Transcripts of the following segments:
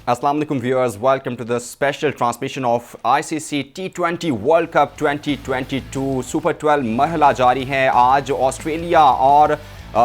Assalamu alaikum viewers, welcome to the special transmission of ICC T20 World Cup 2022 super 12 मरहला जारी है। आज Australia और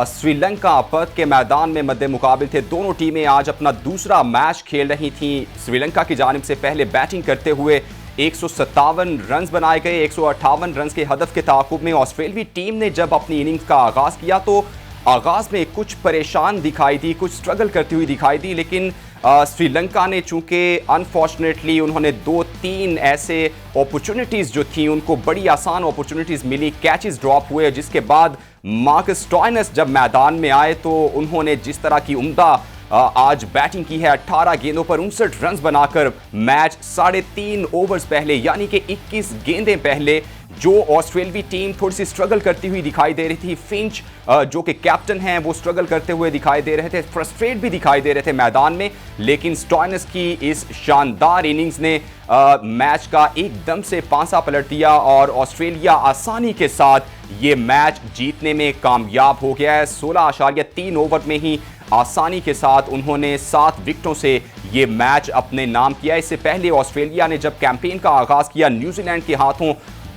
Sri Lanka Perth के मैदान में मद्दे मुकाबिल थे। दोनों टीमें आज अपना दूसरा मैच खेल रही थीं। श्रीलंका की जानिब से पहले बैटिंग करते हुए 157 रन बनाए गए। 158 रन के हदफ के ताक़ुब में ऑस्ट्रेलियाई टीम ने जब अपनी इनिंग्स का आगाज़ किया तो आगाज़ में कुछ परेशान दिखाई दी, कुछ स्ट्रगल करती हुई दिखाई दी, लेकिन श्रीलंका ने चूंकि अनफॉर्चुनेटली उन्होंने 2-3 ऐसे अपॉर्चुनिटीज़ जो थी उनको बड़ी आसान अपॉर्चुनिटीज़ मिली, कैचेस ड्रॉप हुए, जिसके बाद मार्कस स्टोइनिस जब मैदान में आए तो उन्होंने जिस तरह की उम्दा आज बैटिंग की है, 18 गेंदों पर 59 रन बनाकर मैच 3.5 ओवर्स पहले यानी कि 21 गेंदें पहले जो ऑस्ट्रेलियाई टीम थोड़ी सी स्ट्रगल करती हुई दिखाई दे रही थी। फिंच जो कि कैप्टन हैं वो स्ट्रगल करते हुए दिखाई दे रहे थे, फ्रस्ट्रेट भी दिखाई दे रहे थे मैदान में, लेकिन स्टोइनिस की इस शानदार इनिंग्स ने मैच का एकदम से पांसा पलट दिया और ऑस्ट्रेलिया आसानी के साथ ये मैच जीतने में कामयाब हो गया है। 16.3 ओवर में ही आसानी के साथ उन्होंने 7 विकेटों से ये मैच अपने नाम किया। इससे पहले ऑस्ट्रेलिया ने जब कैंपेन का आगाज़ किया न्यूजीलैंड के हाथों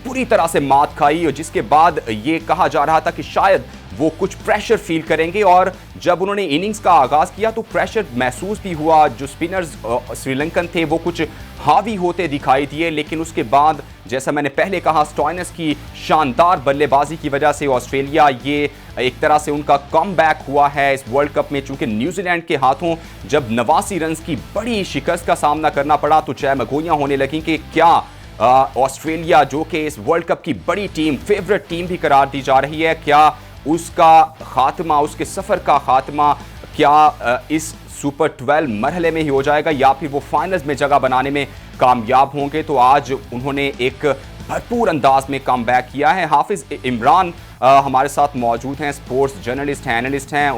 पूरी तरह से मात खाई और जिसके बाद ये कहा जा रहा था कि शायद वो कुछ प्रेशर फील करेंगे और जब उन्होंने इनिंग्स का आगाज़ किया तो प्रेशर महसूस भी हुआ। जो स्पिनर्स श्रीलंकन थे वो कुछ हावी होते दिखाई दिए, लेकिन उसके बाद जैसा मैंने पहले कहा स्टोइनिस की शानदार बल्लेबाजी की वजह से ऑस्ट्रेलिया ये एक तरह से उनका कमबैक हुआ है इस वर्ल्ड कप में। चूंकि न्यूजीलैंड के हाथों जब 89 रन की बड़ी शिकस्त का सामना करना पड़ा तो चहमगोइयां होने लगी कि क्या ऑस्ट्रेलिया जो कि इस वर्ल्ड कप की बड़ी टीम, फेवरेट टीम भी करार दी जा रही है, क्या उसका खात्मा, उसके सफ़र का खात्मा क्या इस सुपर 12 मरहले में ही हो जाएगा या फिर वो फाइनल्स में जगह बनाने में कामयाब होंगे। तो आज उन्होंने एक भरपूर अंदाज में कमबैक किया है। हाफिज़ इमरान हमारे साथ मौजूद हैं, स्पोर्ट्स जर्नलिस्ट हैं, एनालिस्ट हैं,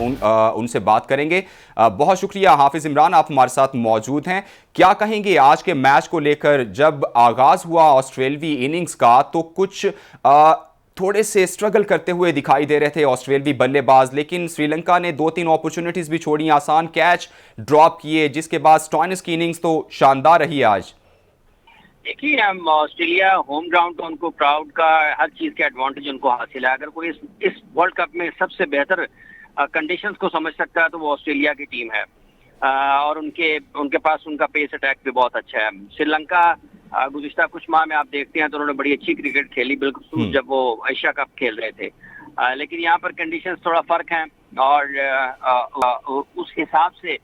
उनसे बात करेंगे। बहुत शुक्रिया हाफिज़ इमरान, आप हमारे साथ मौजूद हैं। क्या कहेंगे आज के मैच को लेकर? जब आगाज़ हुआ ऑस्ट्रेलियाई इनिंग्स का तो कुछ थोड़े से स्ट्रगल करते हुए दिखाई दे रहे थे ऑस्ट्रेलियाई बल्लेबाज, लेकिन श्रीलंका ने 2-3 अपॉर्चुनिटीज़ भी छोड़ी, आसान कैच ड्रॉप किए, जिसके बाद स्टोइनिस की इनिंग्स तो शानदार रही आज। देखिए, हम ऑस्ट्रेलिया होम ग्राउंड तो उनको प्राउड का हर चीज के एडवांटेज उनको हासिल है। अगर कोई इस वर्ल्ड कप में सबसे बेहतर कंडीशंस को समझ सकता है तो वो ऑस्ट्रेलिया की टीम है और उनके पास उनका पेस अटैक भी बहुत अच्छा है। श्रीलंका गुज़िश्ता कुछ माह में आप देखते हैं तो उन्होंने बड़ी अच्छी क्रिकेट खेली, बिल्कुल जब वो एशिया कप खेल रहे थे, लेकिन यहाँ पर कंडीशंस थोड़ा फर्क हैं और उस हिसाब से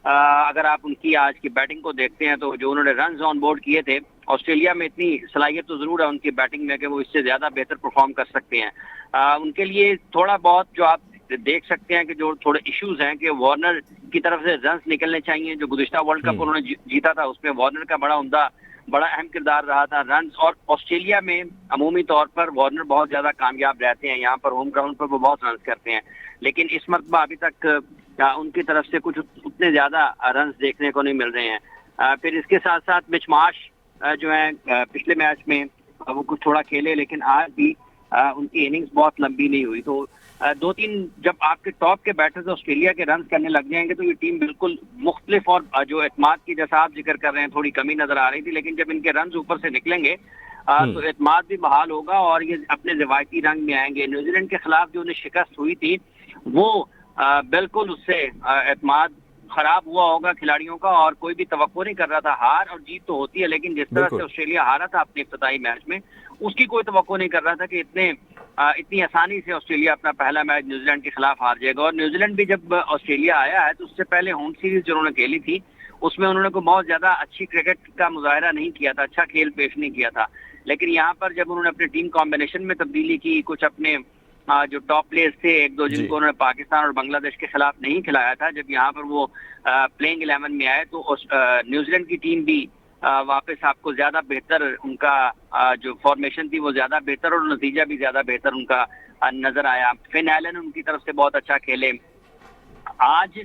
अगर आप उनकी आज की बैटिंग को देखते हैं तो जो उन्होंने रन्स ऑन बोर्ड किए थे, ऑस्ट्रेलिया में इतनी सलाहियत तो जरूर है उनकी बैटिंग में कि वो इससे ज्यादा बेहतर परफॉर्म कर सकते हैं। उनके लिए थोड़ा बहुत जो आप देख सकते हैं कि जो थोड़े इश्यूज हैं कि वार्नर की तरफ से रन्स निकलने चाहिए। जो गुज़िश्ता वर्ल्ड कप उन्होंने जीता था उसमें वार्नर का बड़ा अहम किरदार रहा था रन्स, और ऑस्ट्रेलिया में अमूमी तौर पर वार्नर बहुत ज्यादा कामयाब रहते हैं। यहाँ पर होम ग्राउंड पर वो बहुत रन्स करते हैं, लेकिन इस मरतबा अभी तक उनकी तरफ से कुछ उतने ज्यादा रन्स देखने को नहीं मिल रहे हैं। फिर इसके साथ साथ मिच मार्श जो है पिछले मैच में वो कुछ थोड़ा खेले, लेकिन आज भी उनकी इनिंग्स बहुत लंबी नहीं हुई। तो 2-3 जब आपके टॉप के बैटर्स ऑस्ट्रेलिया के रन करने लग जाएंगे तो ये टीम बिल्कुल मुख्तलिफ, और जो एतमाद की जैसा आप जिक्र कर रहे हैं थोड़ी कमी नजर आ रही थी, लेकिन जब इनके रन ऊपर से निकलेंगे तो एतमाद भी बहाल होगा और ये अपने रिवायती रंग में आएंगे। न्यूजीलैंड के खिलाफ जो उन्हें शिकस्त हुई थी वो बिल्कुल उससे एतमाद खराब हुआ होगा खिलाड़ियों का, और कोई भी तवक्को नहीं कर रहा था। हार और जीत तो होती है, लेकिन जिस तरह से ऑस्ट्रेलिया हारा था अपने इब्तिदाई मैच में उसकी कोई तवक्को नहीं कर रहा था कि इतनी आसानी से ऑस्ट्रेलिया अपना पहला मैच न्यूजीलैंड के खिलाफ हार जाएगा। और न्यूजीलैंड भी जब ऑस्ट्रेलिया आया है तो उससे पहले होम सीरीज जो उन्होंने खेली थी उसमें उन्होंने को बहुत ज्यादा अच्छी क्रिकेट का मुजाहरा नहीं किया था, अच्छा खेल पेश नहीं किया था। लेकिन यहाँ पर जब उन्होंने अपने टीम कॉम्बिनेशन में तब्दीली की, कुछ अपने जो टॉप प्लेयर्स थे एक दो जिनको उन्होंने पाकिस्तान और बांग्लादेश के खिलाफ नहीं खिलाया था, जब यहाँ पर वो प्लेइंग 11 में आए तो न्यूजीलैंड की टीम भी वापस आपको ज्यादा बेहतर, उनका जो फॉर्मेशन थी वो ज्यादा बेहतर और नतीजा भी ज्यादा बेहतर उनका नजर आया। फिन एलन उनकी तरफ से बहुत अच्छा खेले। आज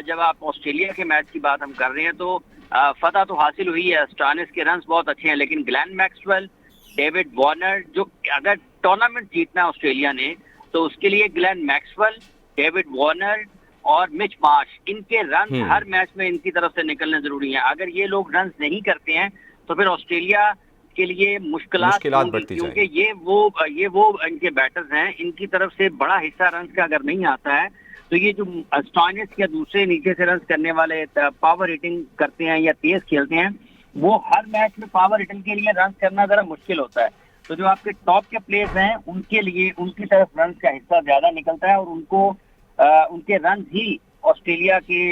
जब आप ऑस्ट्रेलिया के मैच की बात हम कर रहे हैं तो फतह तो हासिल हुई है, स्टोइनिस के रन्स बहुत अच्छे हैं, लेकिन ग्लेन मैक्सवेल, डेविड वार्नर, जो अगर टूर्नामेंट जीतना है ऑस्ट्रेलिया ने तो उसके लिए ग्लेन मैक्सवेल, डेविड वार्नर और मिच मार्श, इनके रन हर हम्म। मैच में इनकी तरफ से निकलने जरूरी हैं। अगर ये लोग रन नहीं करते हैं तो फिर ऑस्ट्रेलिया के लिए मुश्किलात मुश्किलात होंगी, बढ़ती क्योंकि जाएंगी। ये वो इनके बैटर्स हैं, इनकी तरफ से बड़ा हिस्सा रन का अगर नहीं आता है तो ये जो स्टॉइनिस या दूसरे नीचे से रन करने वाले पावर हिटिंग करते हैं या तेज खेलते हैं, वो हर मैच में पावर हिटिंग के लिए रन करना जरा मुश्किल होता है। तो जो आपके टॉप के प्लेयर्स हैं उनके लिए उनकी तरफ रन का हिस्सा ज्यादा निकलता है और उनको उनके रन ही ऑस्ट्रेलिया के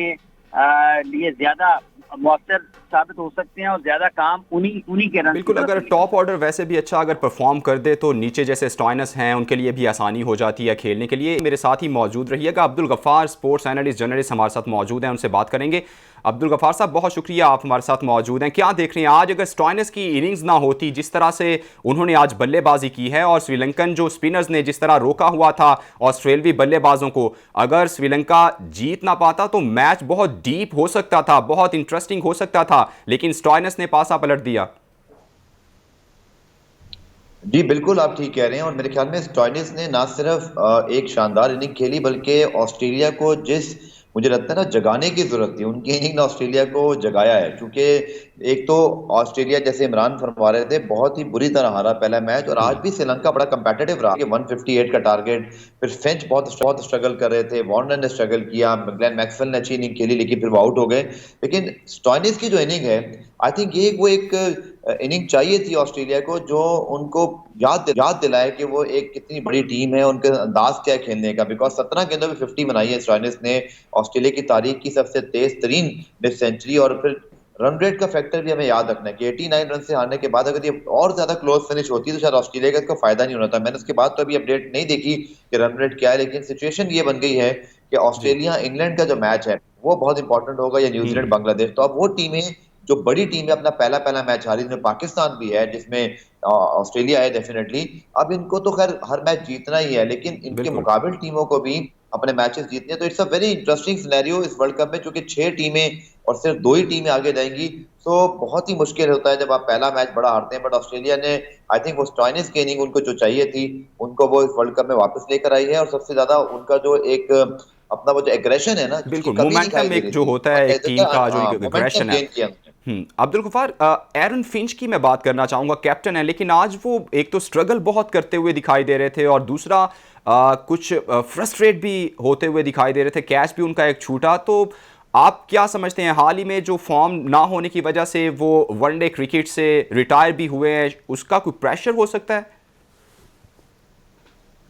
लिए ज्यादा मौसर साबित हो सकते हैं और ज्यादा काम उन्हीं उन्हीं के रन की बिल्कुल, तरफ अगर से टॉप निकलता है। ऑर्डर वैसे भी अच्छा अगर परफॉर्म कर दे तो नीचे जैसे स्टॉइनस हैं उनके लिए भी आसानी हो जाती है खेलने के लिए। मेरे साथ ही मौजूद रहिएगा Abdul Gaffar, sports analyst journalist हमारे साथ मौजूद हैं, उनसे बात करेंगे। अब्दुल गफ्फार साहब, बहुत शुक्रिया, आप हमारे साथ मौजूद हैं। क्या देख रहे हैं आज, अगर स्टॉइनस की इनिंग्स ना होती, जिस तरह से उन्होंने आज बल्लेबाजी की है और श्रीलंकन जो स्पिनर्स ने जिस तरह रोका हुआ था ऑस्ट्रेलवी बल्लेबाजों को, अगर श्रीलंका जीत ना पाता तो मैच बहुत डीप हो सकता था, बहुत इंटरेस्टिंग हो सकता था, लेकिन स्टॉइनस ने पासा पलट दिया। जी बिल्कुल, आप ठीक कह रहे हैं। और मेरे ख्याल में स्टॉइनिस ने ना सिर्फ एक शानदार इनिंग खेली, बल्कि ऑस्ट्रेलिया को जिस मुझे लगता है ना जगाने की जरूरत थी, उनकी इनिंग ने ऑस्ट्रेलिया को जगाया है। क्योंकि एक तो ऑस्ट्रेलिया, जैसे इमरान फरमा रहे थे, बहुत ही बुरी तरह हारा पहला मैच, और आज भी श्रीलंका बड़ा कंपेटिटिव रहा कि 158 का टारगेट। फिर फिंच बहुत स्ट्रगल कर रहे थे, वार्नर ने स्ट्रगल किया, ग्लेन मैक्सवेल ने अच्छी इनिंग खेली, लेकिन फिर वो आउट हो गए। लेकिन स्टॉइनिस की जो इनिंग है, आई थिंक ये वो एक इनिंग चाहिए थी ऑस्ट्रेलिया को, जो उनको याद दिलाए कि वो एक कितनी बड़ी टीम है, उनके अंदाज क्या है खेलने का। बिकॉज 17 गेंदों में 50 बनाई है स्टॉइनिस ने, ऑस्ट्रेलिया की तारीख की सबसे तेज तरीन मिड सेंचुरी। और फिर रन रेट का फैक्टर भी हमें याद रखना है कि 89 रन से हारने के बाद अगर ये और ज्यादा क्लोज फिनिश होती तो शायद ऑस्ट्रेलिया का इसको फायदा नहीं होना था। मैंने उसके बाद तो अभी अपडेट नहीं देखी कि रन रेट क्या है, लेकिन सिचुएशन ये बन गई है कि जी। ऑस्ट्रेलिया इंग्लैंड का जो मैच है वो बहुत इंपॉर्टेंट होगा, या न्यूजीलैंड हम्म। बांग्लादेश। तो अब वो टीमें जो बड़ी टीम है, अपना पहला पहला मैच हारी, जिसमें पाकिस्तान भी है, जिसमें ऑस्ट्रेलिया है डेफिनेटली। अब इनको तो खैर हर मैच जीतना ही है, लेकिन इनके बिल्कुल। मुकाबिल टीमों को भी अपने मैचेस जीतने हैं। तो it's a very interesting scenario इस वर्ल्ड कप में, क्योंकि 6 टीमें और सिर्फ 2 ही टीमें आगे जाएंगी। तो बहुत ही मुश्किल होता है जब आप पहला मैच बड़ा हारते हैं। बट ऑस्ट्रेलिया ने, आई थिंक वो स्टॉइनिस की इनिंग उनको जो चाहिए थी, उनको वो इस वर्ल्ड कप में वापस लेकर आई है। और सबसे ज्यादा उनका जो एक अपना वो जो एग्रेशन है ना, जिसकी बिल्कुल, कमी दिखाई मोमेंटम दे एक रही जो थी, होता और है कह एक देते टीम का जो एक हैं मोमेंटम एग्रेशन है। गेन किया उन्होंने। अब्दुल गफ्फार, एरन फिंच की मैं बात करना चाहूंगा, कैप्टन है, लेकिन आज वो एक तो स्ट्रगल बहुत करते हुए दिखाई दे रहे थे और दूसरा कुछ फ्रस्ट्रेट भी होते हुए दिखाई दे रहे थे, कैच भी उनका एक छूटा। तो आप क्या समझते हैं, हाल ही में जो फॉर्म ना होने की वजह से वो वनडे क्रिकेट से रिटायर भी हुए हैं, उसका कोई प्रेशर हो सकता है?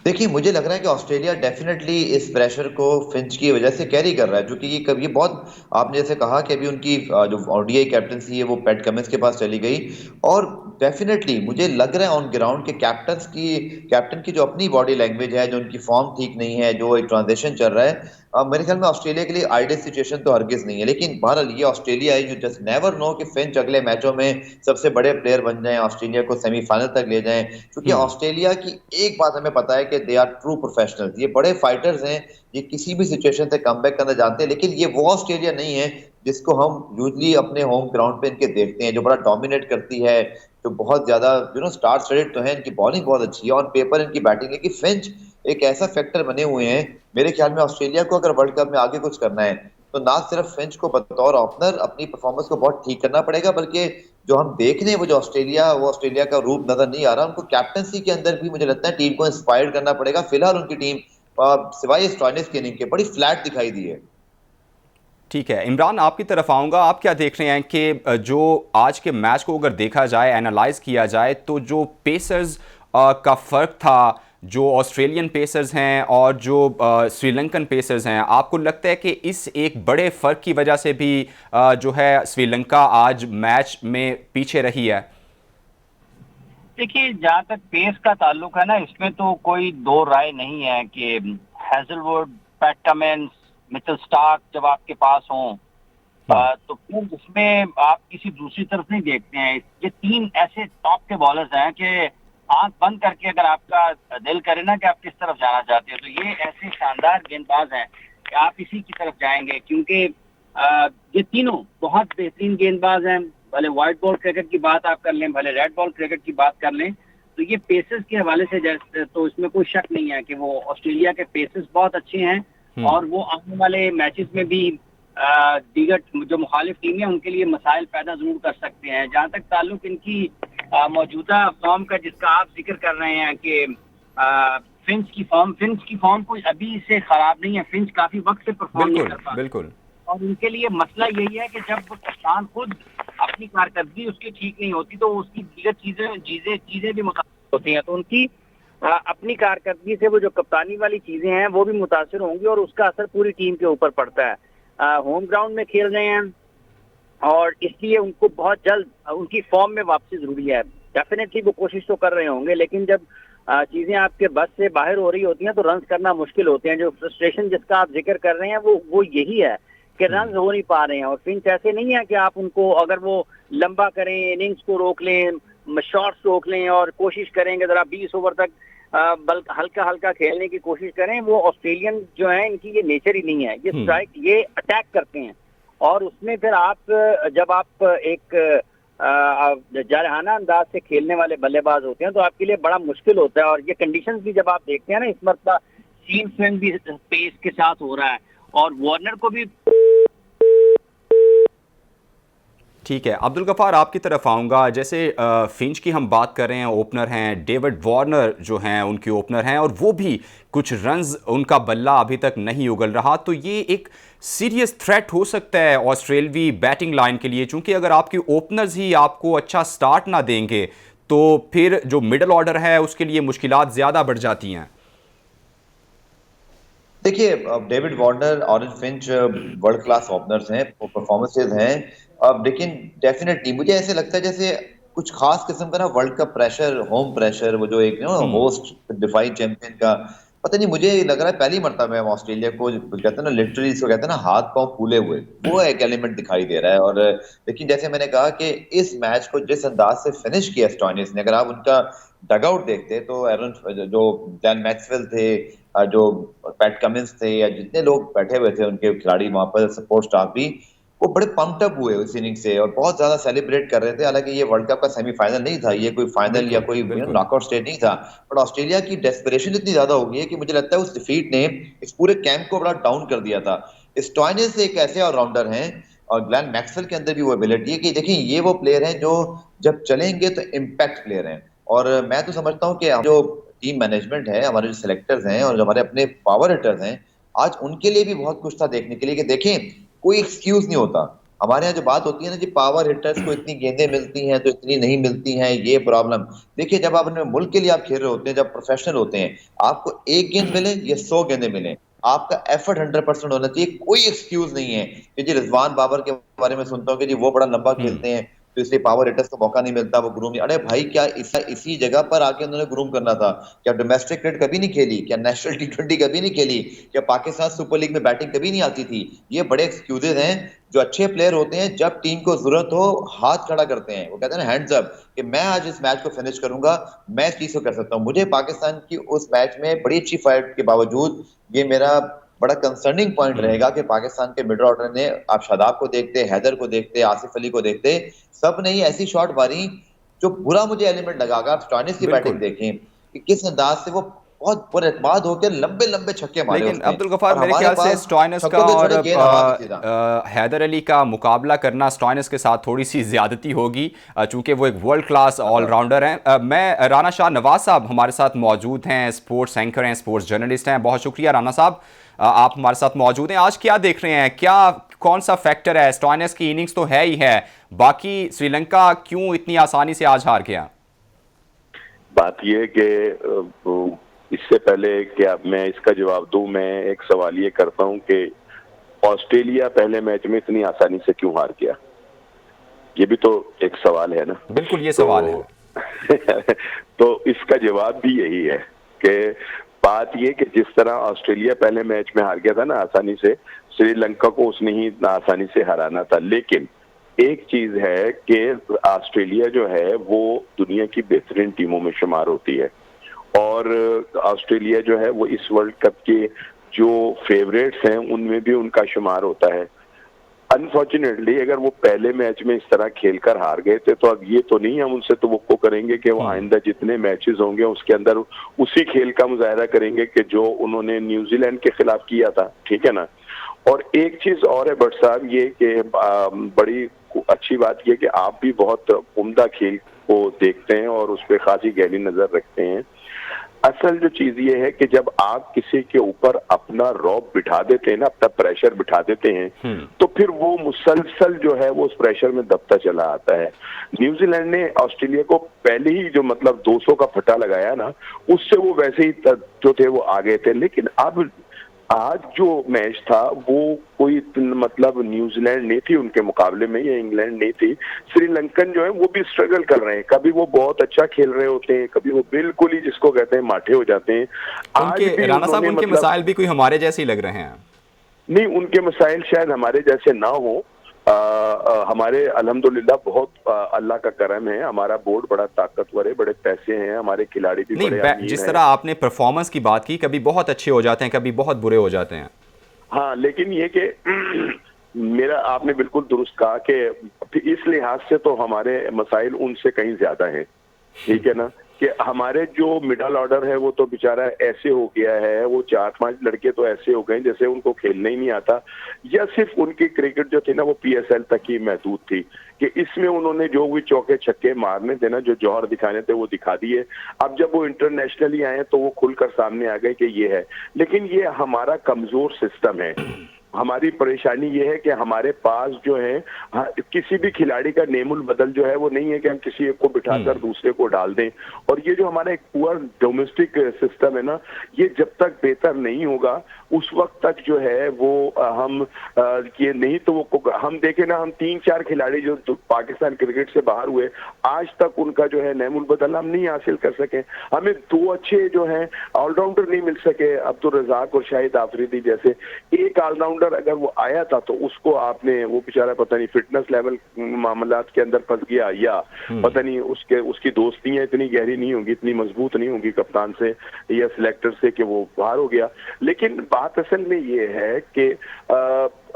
देखिए, मुझे लग रहा है कि ऑस्ट्रेलिया डेफिनेटली इस प्रेशर को फिंच की वजह से कैरी कर रहा है, क्योंकि ये कभी बहुत, आपने जैसे कहा कि अभी उनकी जो ओडीआई कैप्टनसी है वो पैट कमिंस के पास चली गई। और डेफिनेटली मुझे लग रहा है ऑन ग्राउंड के कैप्टन की जो अपनी बॉडी लैंग्वेज है, जो उनकी फॉर्म ठीक नहीं है, जो एक ट्रांजिशन चल रहा है, मेरे ख्याल में ऑस्ट्रेलिया के लिए आइडियल सिचुएशन तो हरगिज नहीं है। लेकिन बहरहाल ये ऑस्ट्रेलिया है, यू जस्ट नेवर नो कि फिंच अगले मैचों में सबसे बड़े प्लेयर बन जाएं, ऑस्ट्रेलिया को सेमीफाइनल तक ले जाएं। क्योंकि हम्म। ऑस्ट्रेलिया की एक बात हमें पता है कि दे आर ट्रू प्रोफेशनल्स, ये बड़े फाइटर्स हैं, ये किसी भी सिचुएशन से कमबैक करना जानते हैं। लेकिन ये वो ऑस्ट्रेलिया नहीं है जिसको हम यूजली अपने होम ग्राउंड पे इनके देखते हैं, जो बड़ा डोमिनेट करती है, जो बहुत ज्यादा स्टार स्टडेड तो है, इनकी बॉलिंग बहुत अच्छी है, ऑन पेपर इनकी बैटिंग। लेकिन फिंच एक ऐसा फैक्टर बने हुए हैं, मेरे ख्याल में ऑस्ट्रेलिया को अगर वर्ल्ड कप में आगे कुछ करना है तो ना सिर्फ फिंच को बतौर ओपनर अपनी परफॉर्मेंस को बहुत ठीक करना पड़ेगा, बल्कि जो हम देख रहे हैं वो ऑस्ट्रेलिया का रूप नजर नहीं आ रहा। उनको कैप्टनसी के अंदर भी मुझे लगता है टीम को इंस्पायर करना पड़ेगा। फिलहाल उनकी टीम सिवाय स्टॉइनिस के इनिंग के बड़ी फ्लैट दिखाई दी है। ठीक है, इमरान आपकी तरफ आऊँगा। आप क्या देख रहे हैं कि जो आज के मैच को अगर देखा जाए, एनालाइज किया जाए, तो जो पेसर्स का फ़र्क था, जो ऑस्ट्रेलियन पेसर्स हैं और जो श्रीलंकन पेसर्स हैं, आपको लगता है कि इस एक बड़े फ़र्क की वजह से भी जो है श्रीलंका आज मैच में पीछे रही है? देखिए, जहाँ तक पेस का ताल्लुक है ना, इसमें तो कोई दो राय नहीं है कि Hazlewood, PAT Cummins, Mitchell Starc जब आपके पास हों तो फिर उसमें आप किसी दूसरी तरफ नहीं देखते हैं। ये 3 ऐसे टॉप के बॉलर्स हैं कि आंख बंद करके अगर आपका दिल करे ना कि आप किस तरफ जाना चाहते हो, तो ये ऐसे शानदार गेंदबाज हैं कि आप इसी की तरफ जाएंगे, क्योंकि ये तीनों बहुत बेहतरीन गेंदबाज हैं। भले व्हाइट बॉल क्रिकेट की बात आप कर लें, भले रेड बॉल क्रिकेट की बात कर लें, तो ये पेसेस के हवाले से जैसे तो इसमें कोई शक नहीं है कि वो ऑस्ट्रेलिया के पेसेस बहुत अच्छे हैं और वो आने वाले मैचेस में भी दीगर जो मुखालिफ टीम है उनके लिए मसाइल पैदा जरूर कर सकते हैं। जहाँ तक ताल्लुक इनकी मौजूदा फॉर्म का जिसका आप जिक्र कर रहे हैं कि फिंच की फॉर्म कोई अभी से खराब नहीं है। फिंच काफी वक्त से परफॉर्म नहीं कर बिल्कुल, पा बिल्कुल। और उनके लिए मसला यही है कि जब कप्तान खुद अपनी कारकर्दगी उसकी ठीक नहीं होती तो उसकी दीगर चीजें भी मुतासिर होती हैं। तो उनकी अपनी कारकर्दगी से वो जो कप्तानी वाली चीजें हैं वो भी मुतासिर होंगी और उसका असर पूरी टीम के ऊपर पड़ता है। होम ग्राउंड में खेल रहे हैं और इसलिए उनको बहुत जल्द उनकी फॉर्म में वापसी जरूरी है। डेफिनेटली वो कोशिश तो कर रहे होंगे, लेकिन जब चीजें आपके बस से बाहर हो रही होती हैं तो रन करना मुश्किल होते हैं। जो फ्रस्ट्रेशन जिसका आप जिक्र कर रहे हैं वो यही है कि रन हो नहीं पा रहे हैं। और फिंच ऐसे नहीं है कि आप उनको अगर वो लंबा करें, इनिंग्स को रोक लें, शॉट्स रोक लें और कोशिश करेंगे जरा 20 ओवर तक हल्का हल्का खेलने की कोशिश करें। वो ऑस्ट्रेलियन जो है इनकी ये नेचर ही नहीं है। ये स्ट्राइक, ये अटैक करते हैं और उसमें फिर आप जब आप एक जारहाना अंदाज से खेलने वाले बल्लेबाज होते हैं तो आपके लिए बड़ा मुश्किल होता है। और ये कंडीशंस भी जब आप देखते हैं ना, इस मरतबा सीम स्विंग भी पेस के साथ हो रहा है और वार्नर को भी। ठीक है, अब्दुल गफ़ार आपकी तरफ आऊँगा। जैसे फिंच की हम बात कर रहे हैं, ओपनर हैं, डेविड वार्नर जो हैं उनके ओपनर हैं और वो भी कुछ रन्स, उनका बल्ला अभी तक नहीं उगल रहा। तो ये एक सीरियस थ्रेट हो सकता है ऑस्ट्रेलवी बैटिंग लाइन के लिए, चूँकि अगर आपके ओपनर्स ही आपको अच्छा स्टार्ट ना देंगे तो फिर जो मिडल ऑर्डर है उसके लिए मुश्किलात ज़्यादा बढ़ जाती हैं। देखिए, David Warner, orange Finch world class openers हैं, परफॉर्मेंसेज हैं। अब लेकिन डेफिनेटली मुझे ऐसे लगता है जैसे कुछ खास किस्म का ना world cup pressure, home pressure, वो जो एक होस्ट डिफाइंग चैंपियन का, पता नहीं, मुझे लग रहा है पहली मर्तबा हम ऑस्ट्रेलिया को कहते हैं ना, लिटरली इसको कहते हैं ना, हाथ पांव फूले हुए, वो एक एलिमेंट दिखाई दे रहा है। और लेकिन जैसे मैंने कहा कि इस मैच को जिस अंदाज से फिनिश किया स्टॉइनिस ने, अगर आप उनका डगआउट देखते तो एरन, जो डैन मैक्सवेल थे, जो पैट कमिंस थे, या जितने लोग बैठे हुए थे उनके खिलाड़ी वहां पर, सपोर्ट स्टाफ भी, वो बड़े पम्प्ड अप हुए उस इनिंग से और बहुत ज्यादा सेलिब्रेट कर रहे थे। हालांकि ये वर्ल्ड कप का सेमीफाइनल नहीं था, ये कोई फाइनल या बिल्कुल, कोई बिल्कुल। नॉकआउट स्टेज नहीं था। बट ऑस्ट्रेलिया की डेस्परेशन इतनी ज्यादा हो गई है कि मुझे लगता है उस डिफीट ने इस पूरे कैंप को बड़ा डाउन कर दिया था। स्टॉइनिस एक ऐसे ऑलराउंडर हैं और ग्लेन मैक्सवेल के अंदर भी वो एबिलिटी है कि देखिए, ये वो प्लेयर हैं जो जब चलेंगे तो इम्पैक्ट प्लेयर हैं। और मैं तो समझता हूँ कि जो टीम मैनेजमेंट है, हमारे जो सिलेक्टर्स हैं और जो हमारे अपने पावर हिटर्स हैं, आज उनके लिए भी बहुत कुछ था देखने के लिए कि देखें, कोई एक्सक्यूज नहीं होता। हमारे यहाँ जो बात होती है ना जी, पावर हिटर्स को इतनी गेंदें मिलती हैं तो इतनी नहीं मिलती हैं, ये प्रॉब्लम। देखिए, जब आप अपने मुल्क के लिए आप खेल रहे होते हैं, जब प्रोफेशनल होते हैं, आपको एक गेंद मिले या 100 गेंदें मिले, आपका एफर्ट 100% होना चाहिए। कोई एक्सक्यूज नहीं है कि जी रिजवान बाबर के बारे में सुनता हूँ कि जी वो बड़ा लंबा खेलते हैं तो इसलिए पावर हिटर्स को मौका नहीं मिलता, वो ग्रूम नहीं। अरे भाई, क्या इसी जगह पर आके उन्होंने ग्रूम करना था? क्या डोमेस्टिक क्रिकेट कभी नहीं खेली? क्या नेशनल T20 कभी नहीं खेली? क्या पाकिस्तान सुपर लीग में बैटिंग कभी नहीं आती थी? ये बड़े एक्सक्यूजेज हैं। जो अच्छे प्लेयर होते हैं, जब टीम को जरूरत हो, हाथ खड़ा करते हैं। वो कहते हैं ना, हैंड्स अप, कि मैं आज इस मैच को फिनिश करूंगा, मैं इस चीज को कर सकता हूँ। मुझे पाकिस्तान की उस मैच में बड़ी अच्छी फाइट के बावजूद ये मेरा बड़ा कंसर्निंग पॉइंट रहेगा कि पाकिस्तान के मिडल ऑर्डर ने, आप शादाब को देखते, हैदर को देखते, आसिफ अली को देखते, सब ने ही ऐसी शॉट मारी जो बुरा मुझे एलिमेंट लगा। अगर आप स्टॉइनिस की बैटिंग बिल्कुल। देखें कि किस अंदाज से वो बहुत पुरएतमाद होकर लंबे लंबे छक्के मारे लेकिन उसने, अब्दुल गफ़ार, और मेरे हमारे ख्याल से पास स्टॉइनिस का छक्कों पे और छोड़े गेंद हवा में सीधा। हैदर अली का मुकाबला करना स्टॉइनिस के साथ थोड़ी सी ज़्यादती होगी, चूँकि वो एक वर्ल्ड क्लास ऑलराउंडर हैं। मैं राना शाह नवाज साहब हमारे साथ मौजूद हैं, स्पोर्ट्स एंकर हैं, स्पोर्ट्स जर्नलिस्ट हैं। बहुत शुक्रिया राना साहब, आप हमारे साथ मौजूद हैं। आज क्या देख रहे हैं, क्या कौन सा फैक्टर है? स्टॉइनिस की इनिंग्स तो है ही है, बाकी श्रीलंका क्यों इतनी आसानी से आज हार गया? बात यह कि इससे पहले कि अब मैं इसका जवाब दूं, मैं एक सवाल ये करता हूं कि ऑस्ट्रेलिया पहले मैच में इतनी आसानी से क्यों हार गया? ये भी तो एक सवाल है ना। बिल्कुल, ये सवाल है। तो इसका जवाब भी यही है कि बात ये कि जिस तरह ऑस्ट्रेलिया पहले मैच में हार गया था ना आसानी से, श्रीलंका को उसने ही इतना आसानी से हराना था। लेकिन एक चीज है कि ऑस्ट्रेलिया जो है वो दुनिया की बेहतरीन टीमों में शुमार होती है और ऑस्ट्रेलिया जो है वो इस वर्ल्ड कप के जो फेवरेट्स हैं उनमें भी उनका शुमार होता है। अनफॉर्चुनेटली अगर वो पहले मैच में इस तरह खेलकर हार गए थे तो अब ये तो नहीं हम उनसे तो करेंगे कि वो आइंदा जितने मैचेस होंगे उसके अंदर उसी खेल का मुजाहरा करेंगे कि जो उन्होंने न्यूजीलैंड के खिलाफ किया था, ठीक है ना। और एक चीज और है भट्ट साहब, ये कि बड़ी अच्छी बात ये कि आप भी बहुत उम्दा खेल को देखते हैं और उस पर खासी गहरी नजर रखते हैं। असल जो चीज ये है कि जब आप किसी के ऊपर अपना रौब बिठा देते हैं ना, अपना प्रेशर बिठा देते हैं, तो फिर वो मुसलसल जो है वो उस प्रेशर में दबता चला आता है। न्यूजीलैंड ने ऑस्ट्रेलिया को पहले ही जो मतलब 200 का फटा लगाया ना, उससे वो वैसे ही जो थे वो आ गए थे। लेकिन अब आज जो मैच था वो कोई मतलब न्यूजीलैंड नहीं थी उनके मुकाबले में, या इंग्लैंड नहीं थी। श्रीलंकन जो है वो भी स्ट्रगल कर रहे हैं, कभी वो बहुत अच्छा खेल रहे होते हैं, कभी वो बिल्कुल ही जिसको कहते हैं माठे हो जाते हैं। उनके राणा साहब उनके मसाइल भी कोई हमारे जैसे ही लग रहे हैं। नहीं, उनके मसाइल शायद हमारे जैसे ना हो। हमारे अल्हम्दुलिल्लाह बहुत अल्लाह का करम है, हमारा बोर्ड बड़ा ताकतवर है, बड़े पैसे हैं, हमारे खिलाड़ी भी बड़े अमीर हैं। जिस तरह आपने परफॉर्मेंस की बात की, कभी बहुत अच्छे हो जाते हैं, कभी बहुत बुरे हो जाते हैं। हाँ, लेकिन ये कि मेरा आपने बिल्कुल दुरुस्त कहा कि इस लिहाज से तो हमारे मसाइल उनसे कहीं ज्यादा हैं, ठीक है ना। कि हमारे जो मिडल ऑर्डर है वो तो बेचारा ऐसे हो गया है, वो 4-5 लड़के तो ऐसे हो गए जैसे उनको खेलना ही नहीं आता, या सिर्फ उनकी क्रिकेट जो थी ना वो PSL तक ही महदूद थी, कि इसमें उन्होंने जो भी चौके छक्के मारने थे ना, जो जौहर दिखाने थे वो दिखा दिए। अब जब वो इंटरनेशनली आए तो वो खुलकर सामने आ गए कि ये है। लेकिन ये हमारा कमजोर सिस्टम है। हमारी परेशानी ये है कि हमारे पास जो है किसी भी खिलाड़ी का नेमुल बदल जो है वो नहीं है कि हम किसी एक को बिठाकर दूसरे को डाल दें। और ये जो हमारा एक पुअर डोमेस्टिक सिस्टम है ना, ये जब तक बेहतर नहीं होगा उस वक्त तक जो है वो हम ये नहीं तो वो हम देखें ना, हम 3-4 खिलाड़ी जो पाकिस्तान क्रिकेट से बाहर हुए आज तक उनका जो है नेमुल बदल हम नहीं हासिल कर सके। हमें 2 अच्छे जो हैं ऑलराउंडर नहीं मिल सके, अब्दुल रज़ाक और शाहिद आफरीदी जैसे। एक ऑलराउंडर अगर वो आया था तो उसको आपने, वो बेचारा पता नहीं फिटनेस लेवल मामलात के अंदर फंस गया, या पता नहीं उसकी दोस्तियां इतनी गहरी नहीं होंगी, इतनी मजबूत नहीं होंगी कप्तान से या सिलेक्टर से कि वो बाहर हो गया। लेकिन बात असल में ये है कि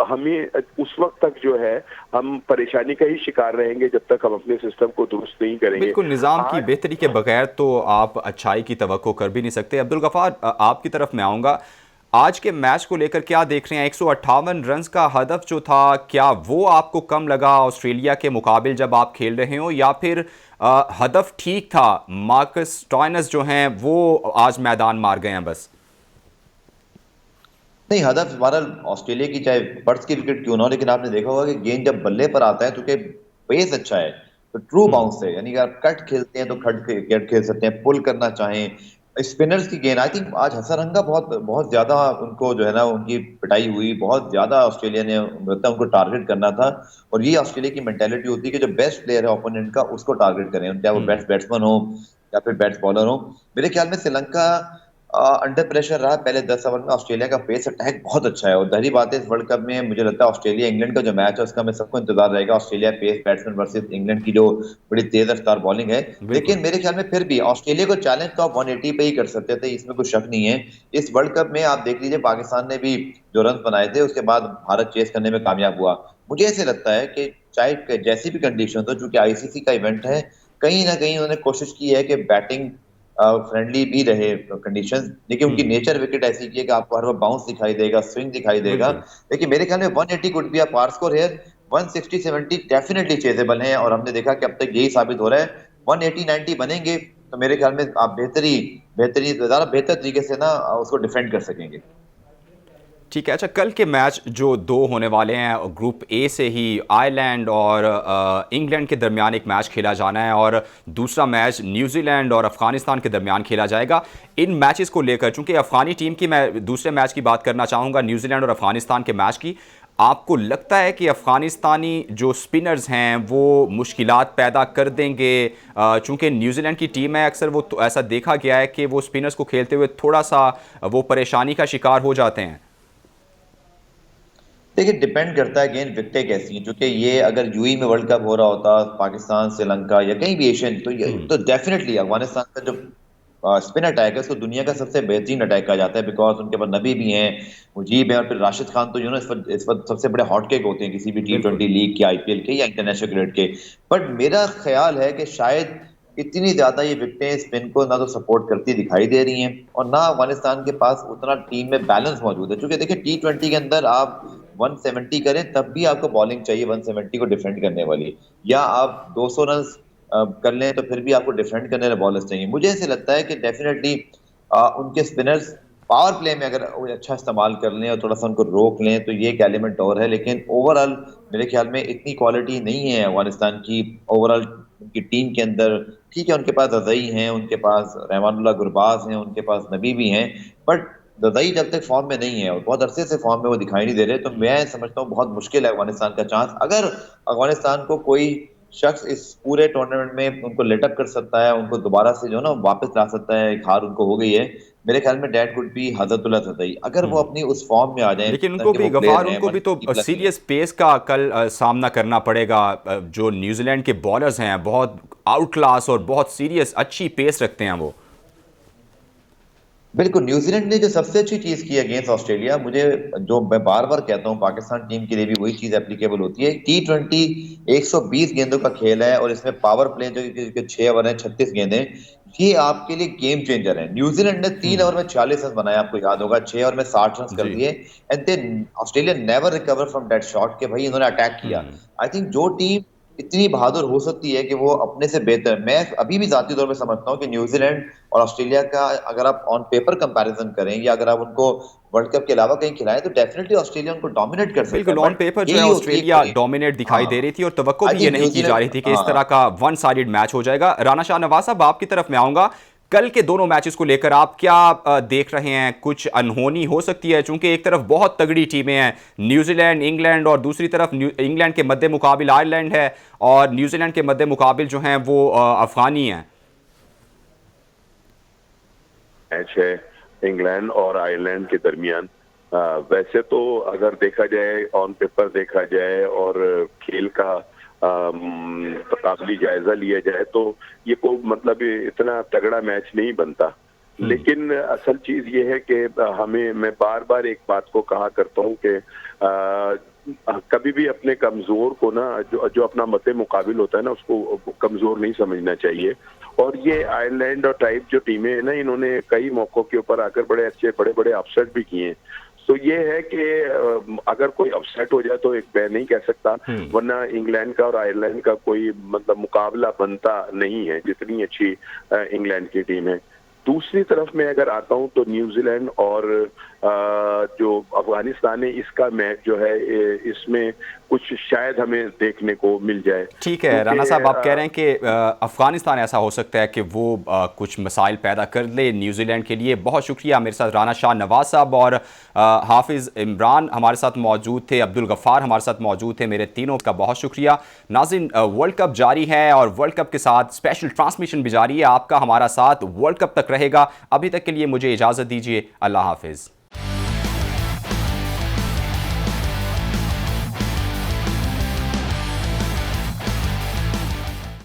हमें उस वक्त तक जो है हम परेशानी का ही शिकार रहेंगे जब तक हम अपने सिस्टम को दुरुस्त नहीं करेंगे। बिल्कुल, निज़ाम की बेहतरी के बगैर तो आप अच्छाई की तवक्को कर भी नहीं सकते। अब्दुल गफ्फार, आपकी तरफ मैं आऊँगा। आज के मैच को लेकर क्या देख रहे हैं? 158 रन का हदफ जो था, क्या वो आपको कम लगा ऑस्ट्रेलिया के मुकाबिल जब आप खेल रहे हो, या फिर हदफ ठीक था? मार्कस स्टोइनिस जो हैं वो आज मैदान मार गए हैं बस। नहीं, हदफ हमारा ऑस्ट्रेलिया की चाहे पर्थ की विकेट क्यों ना हो, लेकिन आपने देखा होगा कि गेंद जब बल्ले पर आता है तो क्या पेस अच्छा है तो ट्रू बाउंस है, यानी कि आप कट खेलते हैं तो कट खेल सकते हैं, पुल करना चाहें। स्पिनर्स की गेंद, आई थिंक आज हसरंगा बहुत ज्यादा उनको जो है ना उनकी पिटाई हुई, बहुत ज्यादा ऑस्ट्रेलिया ने मतलब उनको टारगेट करना था। और ये ऑस्ट्रेलिया की मेंटेलिटी होती है कि जो बेस्ट प्लेयर है ओपोनेंट का उसको टारगेट करें, चाहे वो बेस्ट बैट्समैन हो या फिर बेस्ट बॉलर हो। मेरे ख्याल में श्रीलंका अंडर प्रेशर रहा पहले 10 ओवर में। ऑस्ट्रेलिया का पेस अटैक बहुत अच्छा है और जाहिर बात है इस वर्ल्ड कप में मुझे लगता है ऑस्ट्रेलिया इंग्लैंड का जो मैच है उसका में सबको इंतजार रहेगा। Australia pace batsman versus England की जो बड़ी तेज रफ्तार बॉलिंग है, लेकिन मेरे ख्याल में फिर भी ऑस्ट्रेलिया को चैलेंज तो आप 180 पे ही कर सकते थे, इसमें कोई शक नहीं है। इस वर्ल्ड कप में आप देख लीजिए पाकिस्तान ने भी जो रन बनाए थे उसके बाद भारत चेस करने में कामयाब हुआ। मुझे ऐसे लगता है कि चाहे जैसी भी कंडीशन हो, चूंकि ICC का इवेंट है, कहीं ना कहीं उन्होंने कोशिश की है कि बैटिंग फ्रेंडली भी रहे कंडीशंस, लेकिन उनकी नेचर विकेट ऐसी की है कि आपको हर बार बाउंस दिखाई देगा, स्विंग दिखाई देगा। लेकिन मेरे ख्याल में 180 could be a par score here, 160-70 definitely chaseable हैं और हमने देखा कि अब तक यही साबित हो रहा है। 180-90 बनेंगे तो मेरे ख्याल में आप ज्यादा बेहतर तरीके से ना उसको डिफेंड कर सकेंगे। ठीक है। अच्छा, कल के मैच जो 2 होने वाले हैं, ग्रुप ए से ही आयरलैंड और इंग्लैंड के दरमियान एक मैच खेला जाना है और दूसरा मैच न्यूजीलैंड और अफगानिस्तान के दरमियान खेला जाएगा। इन मैचेस को लेकर, चूंकि अफगानी टीम की मैं दूसरे मैच की बात करना चाहूँगा, न्यूजीलैंड और अफगानिस्तान के मैच की, आपको लगता है कि अफगानिस्तानी जो स्पिनर्स हैं वो मुश्किलात पैदा कर देंगे? चूंकि न्यूजीलैंड की टीम है, अक्सर वो तो ऐसा देखा गया है कि वो स्पिनर्स को खेलते हुए थोड़ा सा वो परेशानी का शिकार हो जाते हैं। देखिए, डिपेंड करता है गेंद विकटें कैसी हैं, क्योंकि ये अगर यूएई में वर्ल्ड कप हो रहा होता पाकिस्तान श्रीलंका या कहीं भी एशियन तो डेफिनेटली अफगानिस्तान का जो स्पिन अटैक है उसको दुनिया का सबसे बेहतरीन अटैक कहा जाता है, बिकॉज उनके पास नबी भी हैं, मुजीब हैं, और फिर राशिद खान तो इस वक्त सबसे बड़े हॉटकेक होते हैं किसी भी बिल्कुल। T20 लीग के, आईपीएल के या इंटरनेशनल क्रिकेट के। बट मेरा ख्याल है कि शायद इतनी ज्यादा ये विकेटें स्पिन को ना तो सपोर्ट करती दिखाई दे रही हैं, और ना अफगानिस्तान के पास उतना टीम में बैलेंस मौजूद है। क्योंकि देखिए T20 के अंदर आप 170 करें तब भी आपको बॉलिंग चाहिए 170 को डिफेंड करने वाली, या आप 200 रन कर लें तो फिर भी आपको डिफेंड करने वाले बॉलर्स चाहिए। मुझे ऐसे लगता है कि डेफिनेटली उनके स्पिनर्स पावर प्ले में अगर वो अच्छा इस्तेमाल कर लें और थोड़ा सा उनको रोक लें तो ये एक एलिमेंट और है, लेकिन ओवरऑल मेरे ख्याल में इतनी क्वालिटी नहीं है अफगानिस्तान की ओवरऑल उनकी टीम के अंदर। ठीक है, उनके पास रज़ई हैं, उनके पास रहमानुल्लाह गुरबाज हैं, उनके पास नबी भी हैं, बट रज़ई जब तक फॉर्म में नहीं है और बहुत अरसे से फॉर्म में वो दिखाई नहीं दे रहे, तो मैं समझता हूँ बहुत मुश्किल है अफगानिस्तान का चांस। अगर अफगानिस्तान को कोई शख्स इस पूरे टूर्नामेंट में उनको लेटअप कर सकता है, उनको दोबारा से जो है ना वापस ला सकता है, एक हार उनको हो गई है, मेरे ख्याल में डेट कुड बी हजरतुल्लाह सदई, अगर वो अपनी उस फॉर्म में आ जाए लेकिन जिस तरह उनको के भी वो गफार, प्लेयर हैं उनको भी तो 150 प्लस में। सीरियस पेस का कल सामना करना पड़ेगा। जो न्यूजीलैंड के बॉलर्स हैं बहुत आउट क्लास और बहुत सीरियस अच्छी पेस रखते हैं वो। बिल्कुल, न्यूजीलैंड ने जो सबसे अच्छी चीज की अगेंस्ट ऑस्ट्रेलिया, मुझे जो मैं बार बार कहता हूँ पाकिस्तान टीम के लिए भी वही चीज एप्लीकेबल होती है। T20 120 गेंदों का खेल है और इसमें पावर प्ले जो 6 ओवर है, 36 गेंदें, ये आपके लिए गेम चेंजर है। न्यूजीलैंड ने 3 ओवर में 46 रन बनाए, आपको याद होगा, 6 ओवर में 60 रन कर जी। दिए, and then Australia never recover from that shot, के भाई इन्होंने अटैक किया। आई थिंक जो टीम इतनी बहादुर हो सकती है कि वो अपने से बेहतर, मैं अभी भी जाती तौर पे समझता हूँ कि न्यूजीलैंड और ऑस्ट्रेलिया का अगर आप ऑन पेपर कंपैरिजन करें या अगर आप उनको वर्ल्ड कप के अलावा कहीं खिलाएं तो डेफिनेटली ऑस्ट्रेलिया उनको डोमिनेट कर सकता है, बिल्कुल, ऑन बट पेपर जो है यही होती है ऑस्ट्रेलिया कमी। डोमिनेट दिखाई हाँ, दे रही थी और तवक्को आई भी ये थिंक नहीं की जा न्यूजीलैंड, रही थी कि इस तरह हाँ, का वन साइडेड मैच हो जाएगा। राना शाह नवाज साहब, आपकी तरफ मैं आऊंगा। कल के दोनों मैचेस को लेकर आप क्या देख रहे हैं? कुछ अनहोनी हो सकती है, चूंकि एक तरफ बहुत तगड़ी टीमें हैं न्यूजीलैंड इंग्लैंड और दूसरी तरफ इंग्लैंड के मद्दे मुकाबिल आयरलैंड है और न्यूजीलैंड के मद्दे मुकाबिल जो हैं वो अफगानी हैं। मैच है इंग्लैंड और आयरलैंड के दरमियान। वैसे तो अगर देखा जाए, ऑन पेपर देखा जाए और खेल का तकाबली जायजा लिया जाए तो ये कोई मतलब इतना तगड़ा मैच नहीं बनता। लेकिन असल चीज ये है कि हमें, मैं बार बार एक बात को कहा करता हूँ कि कभी भी अपने कमजोर को ना, जो अपना मद्दे मुकाबिल होता है ना, उसको कमजोर नहीं समझना चाहिए। और ये आयरलैंड और टाइप जो टीमें हैं ना, इन्होंने कई मौकों के ऊपर आकर बड़े बड़े अपसेट भी किए हैं। तो ये है कि अगर कोई अपसेट हो जाए तो एक मैं नहीं कह सकता, वरना इंग्लैंड का और आयरलैंड का कोई मतलब मुकाबला बनता नहीं है, जितनी अच्छी इंग्लैंड की टीम है। दूसरी तरफ मैं अगर आता हूं तो न्यूजीलैंड और जो अफगानिस्तान है, इसका मैच जो है इसमें कुछ शायद हमें देखने को मिल जाए। ठीक है राना साहब, आप कह रहे हैं कि अफगानिस्तान ऐसा हो सकता है कि वो कुछ मसाइल पैदा कर ले न्यूजीलैंड के लिए। बहुत शुक्रिया। मेरे साथ राना शाह नवाज साहब और हाफिज़ इमरान हमारे साथ मौजूद थे, अब्दुल गफ़ार हमारे साथ मौजूद थे, मेरे तीनों का बहुत शुक्रिया। नाज़रीन, वर्ल्ड कप जारी है और वर्ल्ड कप के साथ स्पेशल ट्रांसमिशन भी जारी है। आपका हमारा साथ वर्ल्ड कप तक रहेगा। अभी तक के लिए मुझे इजाज़त दीजिए। अल्लाह हाफिज़।